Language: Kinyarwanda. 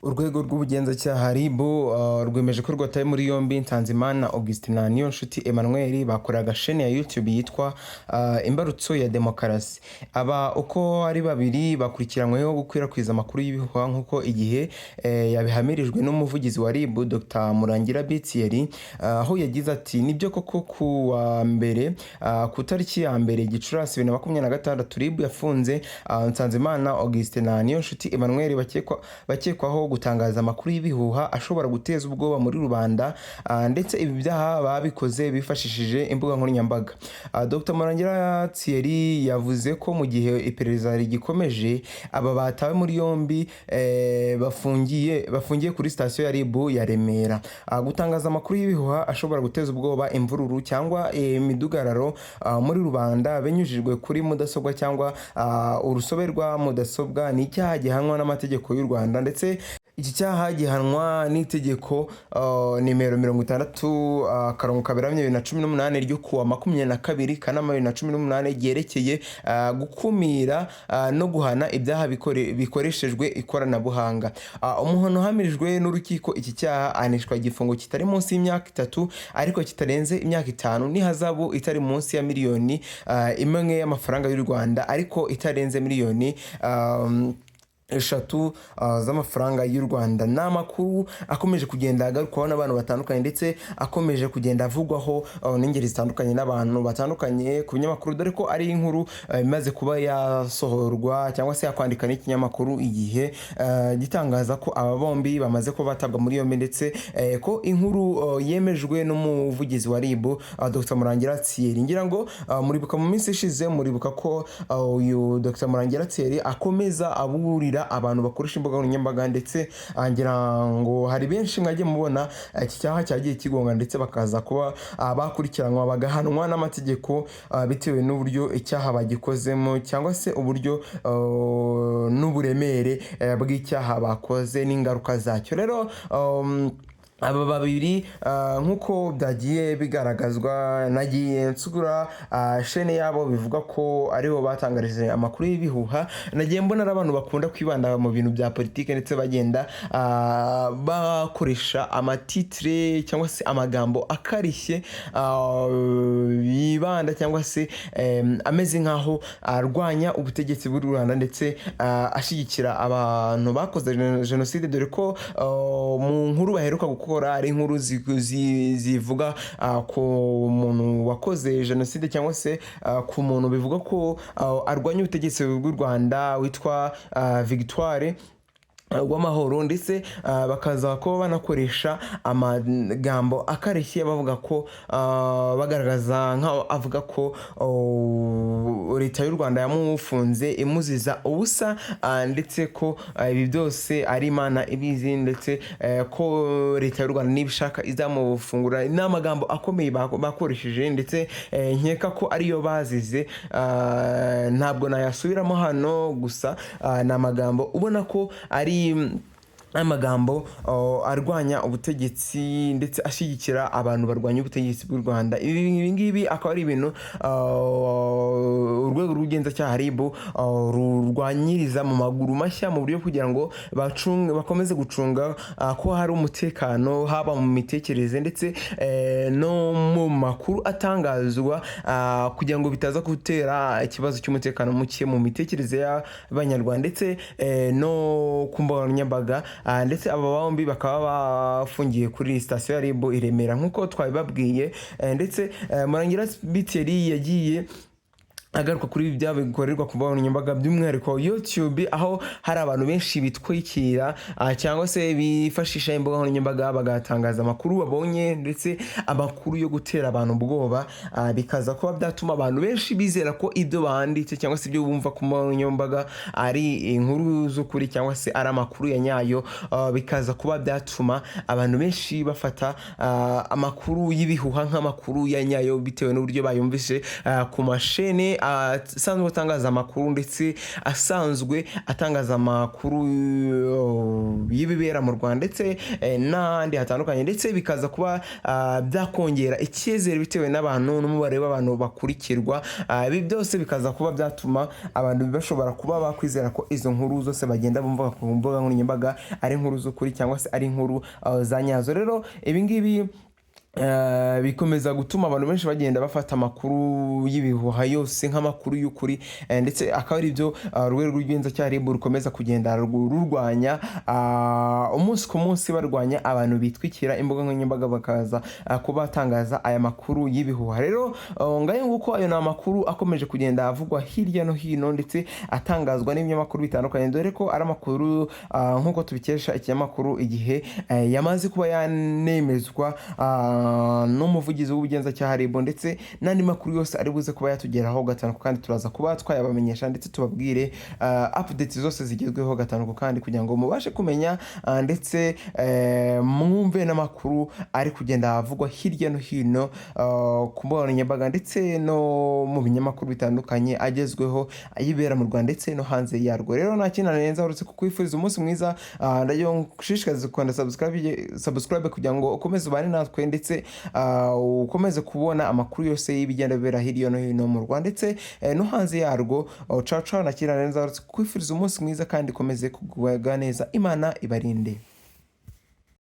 Urwego rw'ubugenzacyaha RIB rwemeje ko rwataye muri yombi Nsanzimana Augustin na Niyonshuti Emmanuel bakoraga chaîne ya YouTube yitwa Imbarutso ya Demokarasi. Aba uko ari babiri bakurikiranyweho gukwirakwiza amakuru y'ibihuha nk'uko igihe yabihamirijwe n'umuvugizi wa RIB Dr Murangira Thierry, aho yagize ati nibyo koko ku wa mbere ku tariki ya mbere Gicurasi 2026 RIB yafunze Nsanzimana Augustin na Niyonshuti Emmanuel bakekwaho gutangaza amakuru y'ibihuha ashobora guteza ubwoba muri rubanda, ndetse ibi byaha babikoze bifashishije imbuga nkoranyambaga. Dr Murangira Thierry yavuze ko mu gihe iperereza rigikomeje aba batawe muri yombi bafungiye kuri station ya RIB ya Remera. Gutangaza amakuru y'ibihuha ashobora guteza ubwoba, imvururu cyangwa imidugararo muri rubanda binyujijwe kuri mudasobwa cyangwa urusobe rwa mudasobwa ni icyaha gihanwa n'amategeko y'u Rwanda, ndetse iki cyaha gihanwa n'itegeko nimero 60/2018 ryo kuwa 22 Kanama 2018 ryerekeye gukumira no guhana ibyaha bikoreshejwe ikoranabuhanga. Umuntu hamirijwe n'urukiko iki cyaha anishwa igifungo kitari munsi y'imyaka 3 ariko kitarenze imyaka 5 n'ihazabu itari munsi ya miliyoni imwe y'amafaranga y'u Rwanda ariko itarenze miliyoni 3 z'amafaranga y'u Rwanda. N'amakuru akomeje kugenda agarukwaho n'abantu batandukanye, ndetse akomeje kugenda avugwaho n'ingeri zitandukanye n'abantu batandukanye ku binyamakuru, dore ko ari inkuru imaze kuba yasohorwa cyangwa se yakwandika n'ikinyamakuru igihe gitangaza ko aba bombi bamaze ko batabwa muri yombi, ndetse ko inkuru yemejwe n'umuvugizi wa RIB Dr Murangira Thierry. Ngira ngo muribuka mu minsi ishize, muribuka ko uyu Dr Murangira Thierry akomeza aburira abantu bakoresha imbuga nkoranyambaga, ndetse ngira ngo hari benshi mwagiye mubona iki cyaha cyagiye kigonga, ndetse bakaza kuba bakurikiranwa bagahanwa n'amategeko bitewe n'uburyo icyaha bagikozemo cyangwa se uburyo n'uburemere bw'icyaha bakoze n'ingaruka zacyo. Rero aba babiri nk'uko byagiye bigaragazwa, nagiye nsura chaîne yabo bivuga ko aribo batangarije amakuru y'ibihuha. Nagiye mbona abantu bakunda kwibanda mu bintu bya politike, ndetse bagenda bakoresha amatitre cyangwa se amagambo akarishye bibanda cyangwa se ameze nkaho arwanya ubutegetsi bw'u Rwanda, ndetse ashyigikira abantu bakoze jenoside, dore ko mu nkuru baheruka gukora ari inkuru zivuga ku muntu wakoze jenoside cyangwa se ku muntu bivuga ko arwanya ubutegetsi bw'u Rwanda witwa Victoire w'amahoro, ndetse bakaza ko banakoresha amagambo akarishye bavuga ko bagaragaza nkaho avuga ko leta y'u Rwanda yamufunze imuziza ubusa, ndetse ko ibi byose ari Imana ibizi, ndetse ko leta y'u Rwanda nibishaka izamufungura. n'amagambo akomeye bakoresheje, ndetse nkeka ko ariyo bazize. Ntabwo nayasubiramo hano, gusa n'amagambo ubona ko ari amagambo arwanya ubutegetsi, ndetse ashyigikira abantu barwanya ubutegetsi bw'u Rwanda. Ibi ngibi akaba ari ibintu urwego rw'ubugenzacyaha RIB rurwanyiriza mu maguru mashya, mu buryo kugira ngo bakomeze gucunga ko hari umutekano, haba mu mitekerereze ndetse no mu makuru atangazwa, kugira ngo bitaza gutera ikibazo cy'umutekano muke mu mitekerereze y'abanyarwanda, ndetse no ku mbuga nkoranyambaga. Ndetse aba bombi bakaba bafungiye kuri station ya RIB i Remera nk'uko twabibabwiye, ndetse Murangira Thierry yagiye agaruka kuri ibi byabikorerwa ku mbuga nkoranyambaga, by'umwihariko YouTube, aho hari abantu benshi bitwikira cyangwa se bifashisha imbuga nkoranyambaga bagatangaza amakuru babonye, ndetse amakuru yo gutera abantu ubwoba, bikaza kuba byatuma abantu benshi bizera ko ibyo banditse cyangwa se ibyo bumva ku mbuga nkoranyambaga ari inkuru z'ukuri cyangwa se ari amakuru ya nyayo, bikaza kuba byatuma abantu benshi bafata amakuru y'ibihuha nk'amakuru ya nyayo bitewe n'uburyo bayumvise ku mashene asanzwe atangaza amakuru ndetse asanzwe atangaza amakuru y'ibibera mu Rwanda ndetse n'ahandi hatandukanye, ndetse bikaza kuba byakongera icyizere bitewe n'abantu n'umubare w'abantu bakurikirwa. Ibi byose bikaza kuba byatuma abantu bashobora kuba bakwizera ko izo nkuru zose bagenda bumva ku mbuga nkoranyambaga ari inkuru z'ukuri cyangwa se ari inkuru za nyazo. Rero ibi ngibi bikomeza gutuma abantu benshi bagenda bafata amakuru y'ibihuha yose nk'amakuru y'ukuri, ndetse akaba ari byo urwego rw'ubugenzacyaha RIB rukomeza kugenda rurwanya umunsi ku munsi, barwanya abantu bitwikira imbuga nkoranyambaga bakaza kuba batangaza aya makuru y'ibihuha. Rero ngayo nguko ayo ni amakuru akomeje kugenda avugwa hirya no hino ndetse atangazwa n'ibinyamakuru bitandukanye, dore ko ari amakuru nk'uko tubikesha ikinyamakuru Igihe yamaze kuba yanemezwa n'umuvugizi w'ubugenzacyaha RIB, ndetse n'andi makuru yose ari buze kuba yatugeraho gatanu kandi turaza kuba twayabamenyesha ndetse tubabwire updates zose zigezweho gatanu kandi kugira ngo mubashe kumenya ndetse mwumve n'amakuru ari kugenda avugwa hirya no hino ku mbuga nkoranyambaga ndetse no mu binyamakuru bitandukanye agezweho ayibera mu Rwanda ndetse no hanze yarwo. Rero nta kintu narenza uretse kukwifuriza umunsi mwiza, ndayo gushishikariza kwanda subscribe kugira ngo ukomeze ubane natwe ndetse ukomeze kubona amakuru yose y'ibigenda bibera hirya no hino mu Rwanda ndetse no hanze yarwo. Ciao ciao, na kintu narenza uretse kukwifuriza umunsi mwiza kandi ukomeze kugubwa neza. Imana ibarinde.